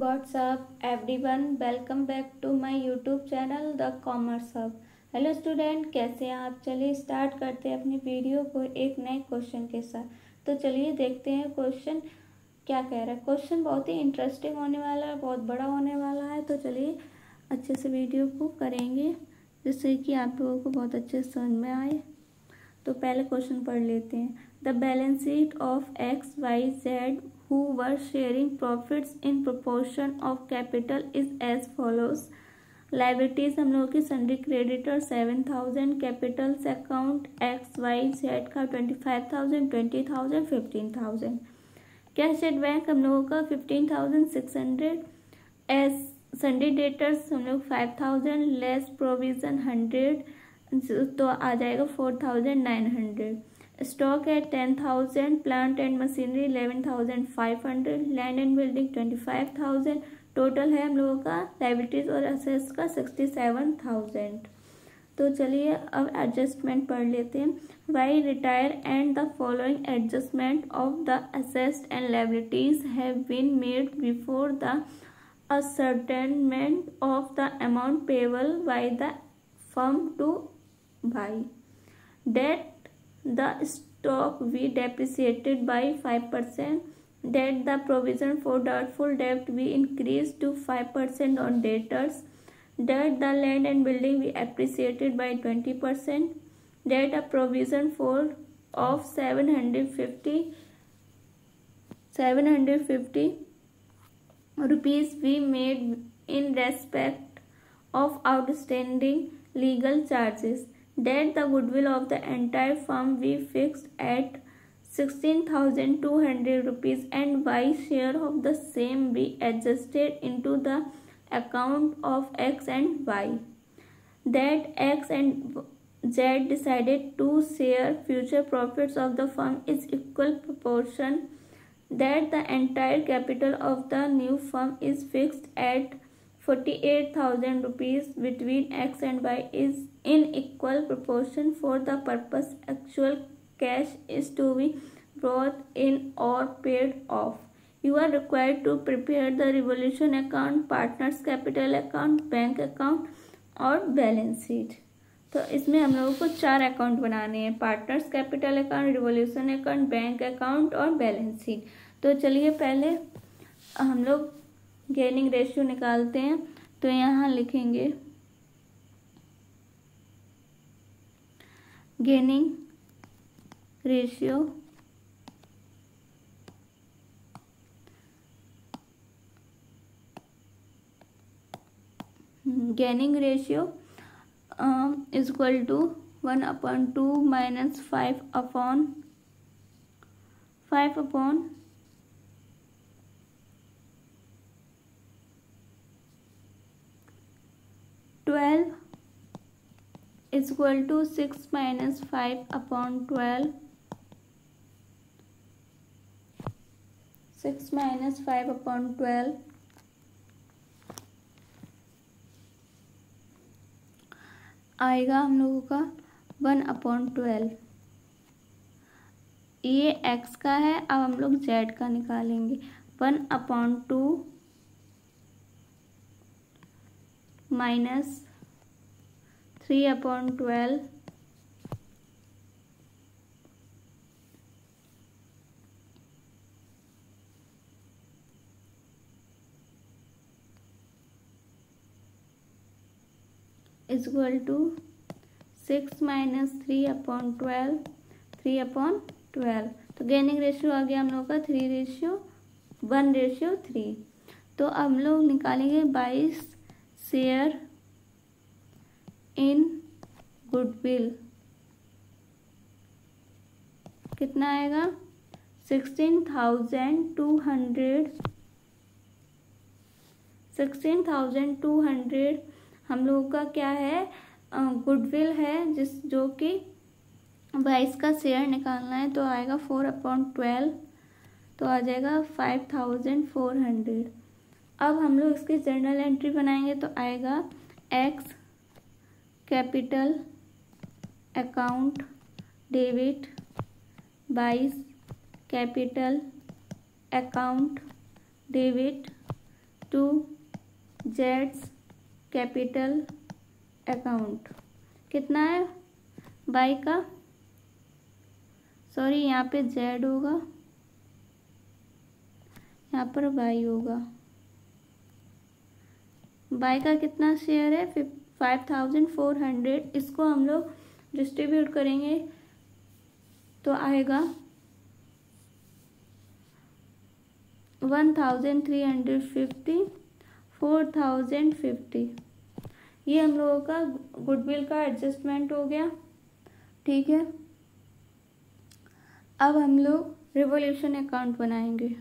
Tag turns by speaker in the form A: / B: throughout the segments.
A: What's up everyone, welcome back to my YouTube channel The Commerce Hub। Hello student, कैसे हैं आप। चलिए start करते हैं अपनी वीडियो को एक नए क्वेश्चन के साथ। तो चलिए देखते हैं क्वेश्चन क्या कह रहा है। क्वेश्चन बहुत ही इंटरेस्टिंग होने वाला है, बहुत बड़ा होने वाला है। तो चलिए अच्छे से वीडियो को करेंगे जिससे कि आप लोगों को बहुत अच्छे से समझ में आए। तो पहले क्वेश्चन पढ़ लेते हैं। The balance sheet of XYZ who were sharing profits in proportion of capital is as follows। Liabilities हम लोगों की sundry creditor 7,000, Capitals account XYZ का 25,000, 20,000, 15,000। कैश एट बैंक हम लोगों का 15,600। एस सन्ड्री डेटर्स हम लोग 5,000 लेस प्रोविजन 100 तो आ जाएगा 4,900। स्टॉक है 10,000, plant and machinery 11,500, land and building 25,000। Total है हम लोगों का लाइबिलिटीज और असेट्स का 67,000। तो चलिए अब एडजस्टमेंट पढ़ लेते हैं। Y retire and the following adjustment of the assets and liabilities have been made before the ascertainment of the amount payable by the firm to buy। That the stock be depreciated by 5%, that the provision for doubtful debt be increased to 5% on debtors, that the land and building be appreciated by 20%, that a provision for of 750 rupees be made in respect of outstanding legal charges, that the goodwill of the entire firm be fixed at 16,200 rupees and Y share of the same be adjusted into the account of X and Y, that X and Z decided to share future profits of the firm is equal proportion, that the entire capital of the new firm is fixed at 48,000 rupees between X and Y is in equal proportion for the purpose actual cash is to be brought in or paid off। You are required to prepare the revolution account, partners capital account, bank account और balance sheet. तो इसमें हम लोगों को 4 account बनाने हैं, partners capital account, revolution account, bank account और balance sheet. तो चलिए पहले हम लोग गेनिंग रेशियो निकालते हैं। तो यहाँ लिखेंगे gaining ratio is equal to 1/2 minus 5 upon 12 is equal to 6 minus 5 upon 12, 6 minus 5 upon 12 आएगा हम लोगों का 1/12। ये x का है, अब हम लोग z का निकालेंगे। 1/2 minus 3/12 is equal to 6 minus 3/12, 3/12। तो गेनिंग रेशियो आ गया हम लोग का 1/3। तो अब हम लोग निकालेंगे 22 शेयर इन गुडविल। कितना आएगा 16,200 हम लोगों का क्या है, गुडविल है जो कि 22 का शेयर निकालना है। तो आएगा 4/12 तो आ जाएगा 5,400। अब हम लोग इसकी जर्नल एंट्री बनाएंगे तो आएगा X capital account debit 22 capital account debit to जेड्स कैपिटल अकाउंट। कितना है बाई का, सॉरी यहाँ पे जेड होगा, यहाँ पर वाई होगा। बाई का कितना शेयर है 5400। इसको हम लोग डिस्ट्रीब्यूट करेंगे तो आएगा 1350, 4050। ये हम लोगों का गुडविल का एडजस्टमेंट हो गया। ठीक है, अब हम लोग रिवोल्यूशन अकाउंट बनाएंगे।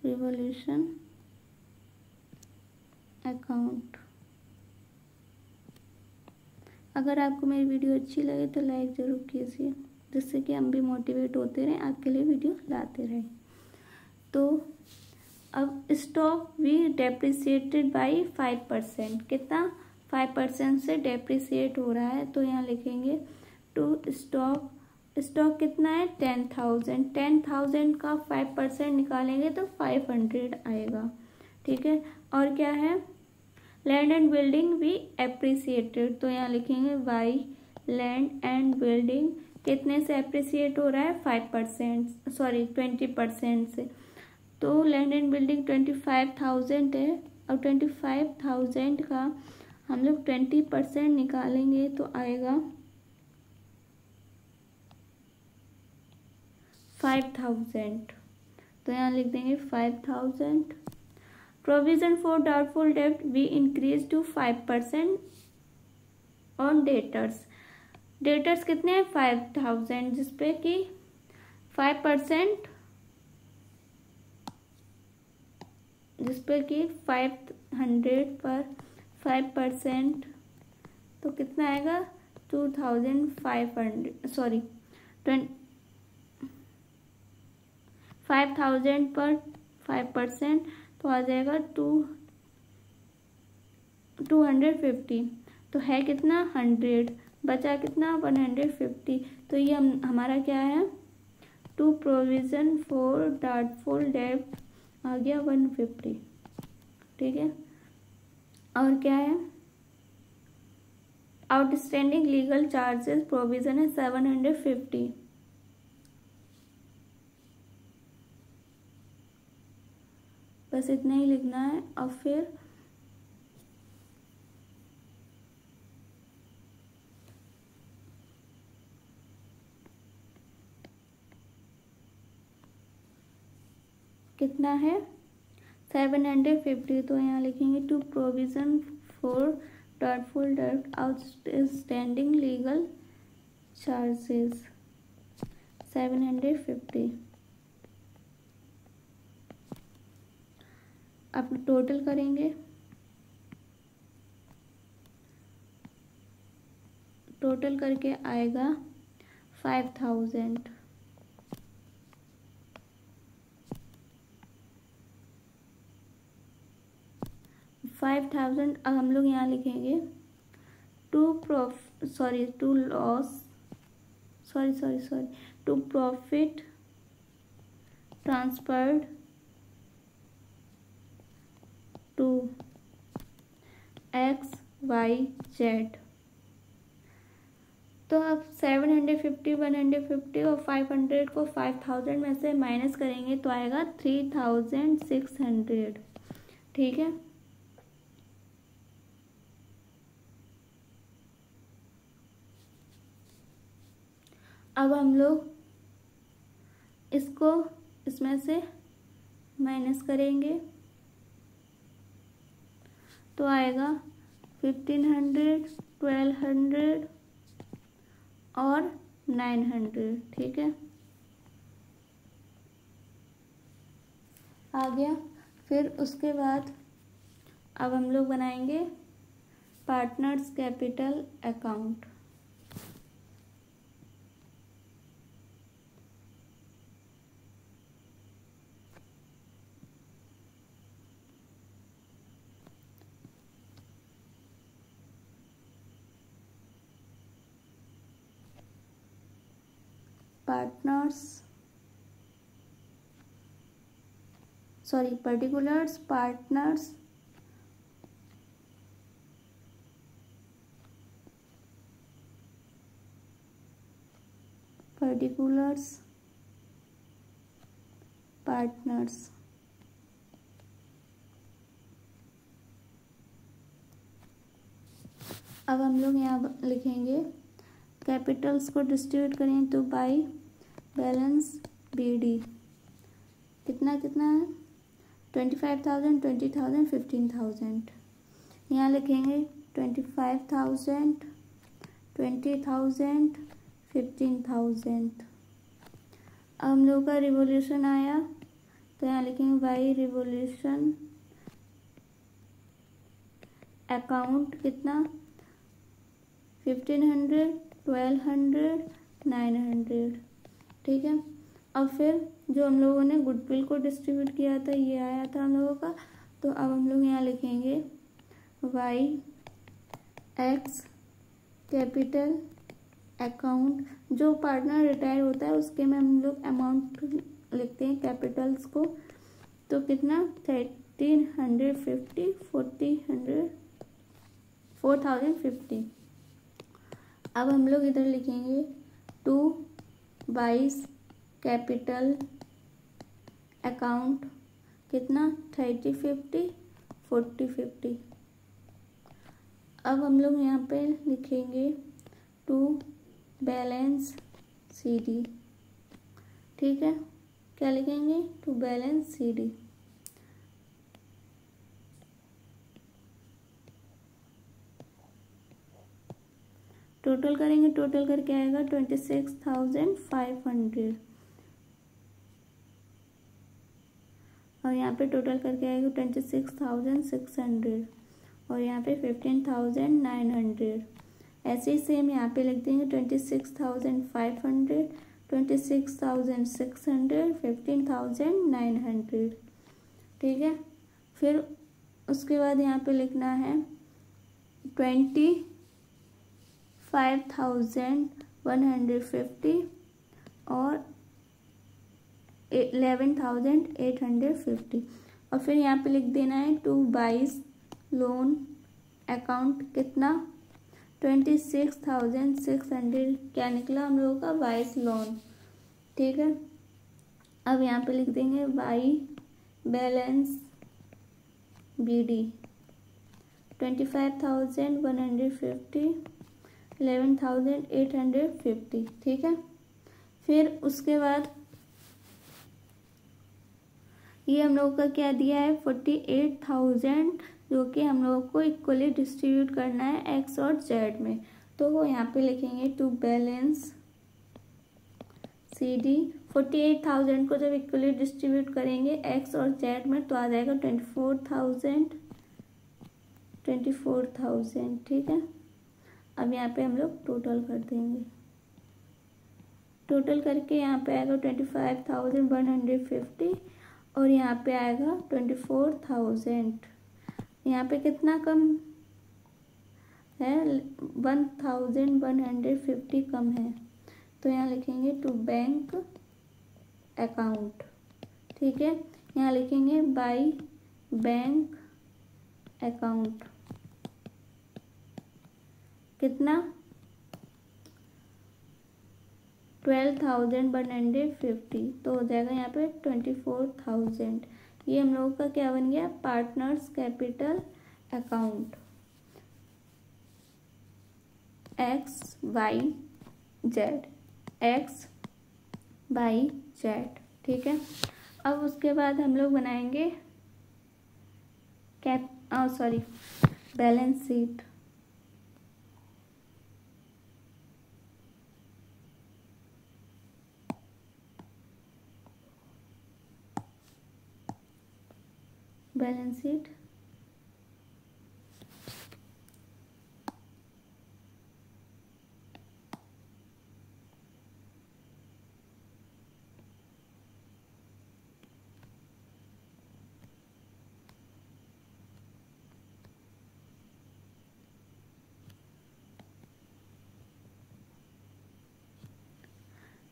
A: Revolution account. अगर आपको मेरी वीडियो अच्छी लगे तो लाइक ज़रूर कीजिए, जिससे कि हम भी मोटिवेट होते रहें, आपके लिए वीडियो लाते रहें। तो अब स्टॉक वी डेप्रिसिएटेड बाई 5%। कितना 5% से डेप्रिसिएट हो रहा है, तो यहाँ लिखेंगे टू स्टॉक कितना है 10,000। 10,000 का 5% निकालेंगे तो 500 आएगा। ठीक है, और क्या है land and building we appreciated, तो यहाँ लिखेंगे वाई लैंड एंड बिल्डिंग कितने से एप्रिसिएट हो रहा है 5%, सॉरी 20% से। तो लैंड एंड बिल्डिंग 25,000 है, और 25,000 का हम लोग 20% निकालेंगे तो आएगा 5,000। तो यहाँ लिख देंगे 5,000। प्रोविजन फॉर डाउटफुल डेब्ट we increase to 5% on debtors. Debtors कितने हैं 5,000, जिसपे कि 5%, जिसपे कि 500 पर 5%, तो कितना आएगा 2,500, सॉरी 5,000 पर 5%, तो आ जाएगा 250। तो है कितना 100, बचा कितना 150। तो ये हमारा क्या है टू प्रोविजन फॉर डाउटफुल डेब्ट आ गया 150। ठीक है, और क्या है आउटस्टैंडिंग लीगल चार्जेस प्रोविजन है 750। बस इतना ही लिखना है। और फिर कितना है 750, तो यहाँ लिखेंगे टू प्रोविजन फॉर डाउटफुल डेब्ट आउटस्टैंडिंग लीगल चार्जेस 750। अब टोटल करेंगे, टोटल करके आएगा 5,000। 5,000 अब हम लोग यहाँ लिखेंगे to profit transferred to XYZ। तो अब 750, 150 और 500 को 5,000 में से माइनस करेंगे तो आएगा 3,600। ठीक है, अब हम लोग इसको इसमें से माइनस करेंगे तो आएगा 1,500, 1,200 और 900। ठीक है, आ गया। फिर उसके बाद अब हम लोग बनाएंगे partners capital account. Partners particulars partners अब हम लोग यहाँ लिखेंगे कैपिटल्स को डिस्ट्रीब्यूट करें तो बाई बैलेंस BD कितना है 25,000 20,000 15,000। यहाँ लिखेंगे 25,000 20,000 15,000। अब हम लोग का रिवोल्यूशन आया तो यहाँ लिखेंगे बाई रिवोल्यूशन अकाउंट कितना 1,500 1,200 900। ठीक है। अब फिर जो हम लोगों ने गुडविल को डिस्ट्रीब्यूट किया था ये आया था हम लोगों का, तो अब हम लोग यहाँ लिखेंगे YX कैपिटल अकाउंट। जो पार्टनर रिटायर होता है उसके में हम लोग अमाउंट लिखते हैं कैपिटल्स को, तो कितना 1,350 4,050। अब हम लोग इधर लिखेंगे 2 22 कैपिटल अकाउंट कितना 30 50 40 50। अब हम लोग यहाँ पे लिखेंगे 2 बैलेंस CD। ठीक है, क्या लिखेंगे 2 बैलेंस CD। टोटल करेंगे, टोटल करके आएगा 26,500 और यहाँ पे टोटल करके आएगा 26,600 और यहाँ पे 15,900। ऐसे ही सेम यहाँ पे लिख देंगे 26,500 26,600 15,900। ठीक है, फिर उसके बाद यहाँ पे लिखना है 25,150 और 11,850 और फिर यहाँ पे लिख देना है 2 22 लोन अकाउंट कितना 26,600। क्या निकला हम लोगों का 22 लोन। ठीक है, अब यहाँ पे लिख देंगे बाई बैलेंस BD 25,150 11,850। ठीक है, फिर उसके बाद ये हम लोगों का क्या दिया है 48,000 जो कि हम लोगों को इक्वली डिस्ट्रीब्यूट करना है X और Z में। तो वो यहाँ पे लिखेंगे टू बैलेंस CD 48,000 को जब इक्वली डिस्ट्रीब्यूट करेंगे X और Z में तो आ जाएगा 24,000। ठीक है, अब यहाँ पे हम लोग टोटल कर देंगे, टोटल करके यहाँ पे आएगा 25,150 और यहाँ पे आएगा 24,000। यहाँ पे कितना कम है 1,150 कम है, तो यहाँ लिखेंगे टू बैंक अकाउंट। ठीक है, यहाँ लिखेंगे बाई बैंक अकाउंट कितना 12,150 तो हो जाएगा यहाँ पे 24,000। ये हम लोगों का क्या बन गया पार्टनर्स कैपिटल अकाउंट XYZ। ठीक है, अब उसके बाद हम लोग बनाएंगे बैलेंस शीट। बैलेंस शीट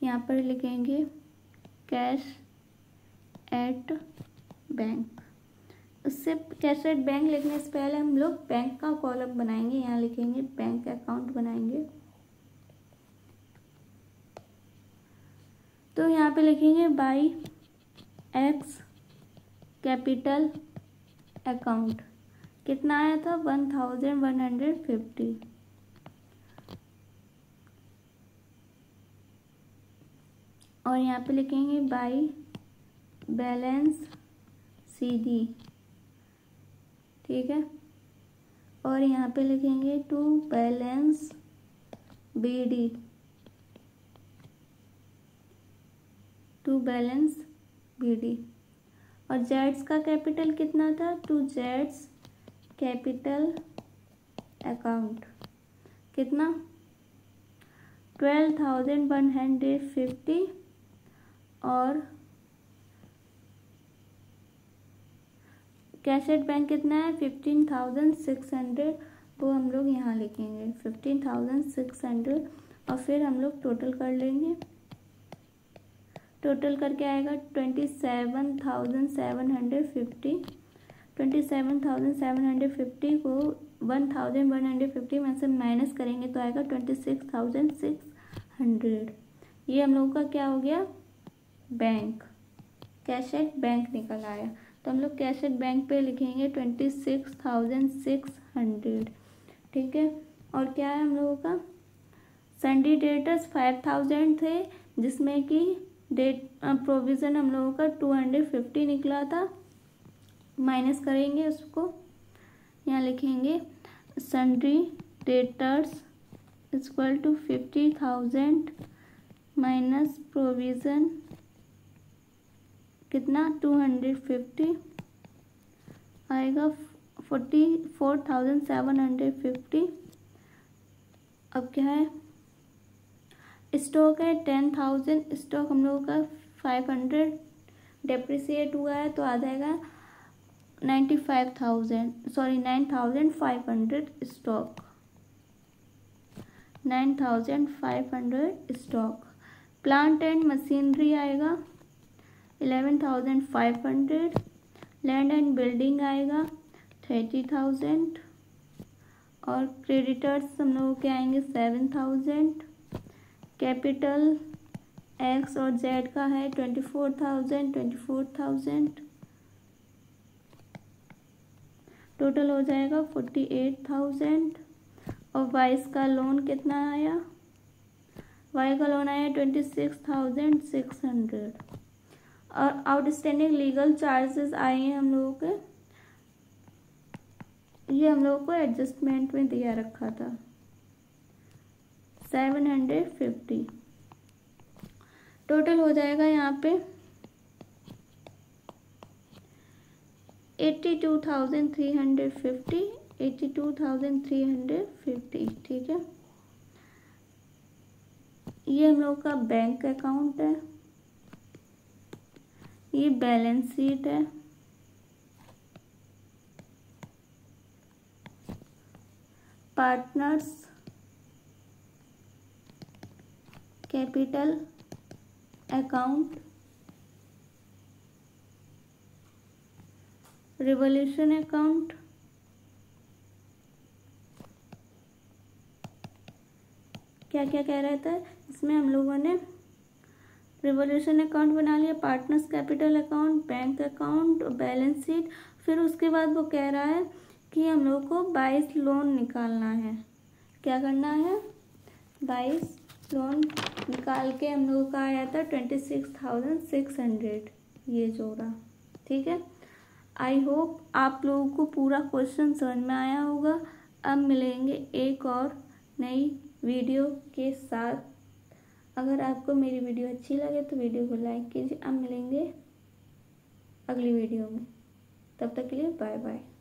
A: यहाँ पर लिखेंगे कैश एट बैंक। उससे कैश एट बैंक लिखने से पहले हम लोग बैंक का कॉलम बनाएंगे। यहाँ लिखेंगे बैंक अकाउंट बनाएंगे। तो यहाँ पे लिखेंगे बाई एक्स कैपिटल अकाउंट। कितना आया था 1150। और यहाँ पे लिखेंगे बाई बैलेंस सीडी, ठीक है। और यहाँ पे लिखेंगे to balance BD, to balance BD. और जेड्स का कैपिटल कितना था, टू जेड्स कैपिटल अकाउंट कितना 12,150। और कैश एट बैंक कितना है 15,600, वो हम लोग यहाँ लिखेंगे 15,600। और फिर हम लोग टोटल कर लेंगे। टोटल करके आएगा 27,750। 27,750 को 1,150 में से माइनस करेंगे तो आएगा 26,600। ये हम लोगों का क्या हो गया, बैंक, कैश एट बैंक निकल आया। तो हम लोग कैश एट बैंक पे लिखेंगे 26,600, ठीक है। और क्या है हम लोगों का, सन्डी डेटर्स 5,000 थे, जिसमें कि डेट प्रोविज़न हम लोगों का 250 निकला था। माइनस करेंगे उसको, यहाँ लिखेंगे sundry debtors equal to 50,000 minus provision कितना 250 आएगा 44,750। अब क्या है, स्टॉक है 10,000, स्टॉक हम लोगों का 500 डेप्रिसिएट हुआ है तो आ जाएगा 9,500 stock, 9,500 stock. Plant and machinery आएगा 11,500। लैंड एंड बिल्डिंग आएगा 30,000। और क्रेडिटर्स हम लोगों के आएंगे 7,000। कैपिटल एक्स और जेड का है 24,000। टोटल हो जाएगा 48,000। और वाइस का लोन कितना आया, वाई का लोन आया 26,600। और आउटस्टैंडिंग लीगल चार्जेस आए हैं हम लोगों के, ये हम लोगों को एडजस्टमेंट में दिया रखा था 750। टोटल हो जाएगा यहाँ पे 82,350, ठीक है। ये हम लोग का बैंक अकाउंट है, ये बैलेंस शीट है, partners capital account, revolution account, क्या क्या कह रहा था इसमें हम लोगों ने, रिवॉल्यूशन अकाउंट बना लिया, partners capital account, bank account, balance sheet. फिर उसके बाद वो कह रहा है कि हम लोग को 22 लोन निकालना है। क्या करना है, 22 लोन निकाल के हम लोगों का आया था 26,600, ये जोड़ा, ठीक है। आई होप आप लोगों को पूरा क्वेश्चन समझ में आया होगा। अब मिलेंगे एक और नई वीडियो के साथ। अगर आपको मेरी वीडियो अच्छी लगे तो वीडियो को लाइक कीजिए। अब मिलेंगे अगली वीडियो में, तब तक के लिए बाय बाय।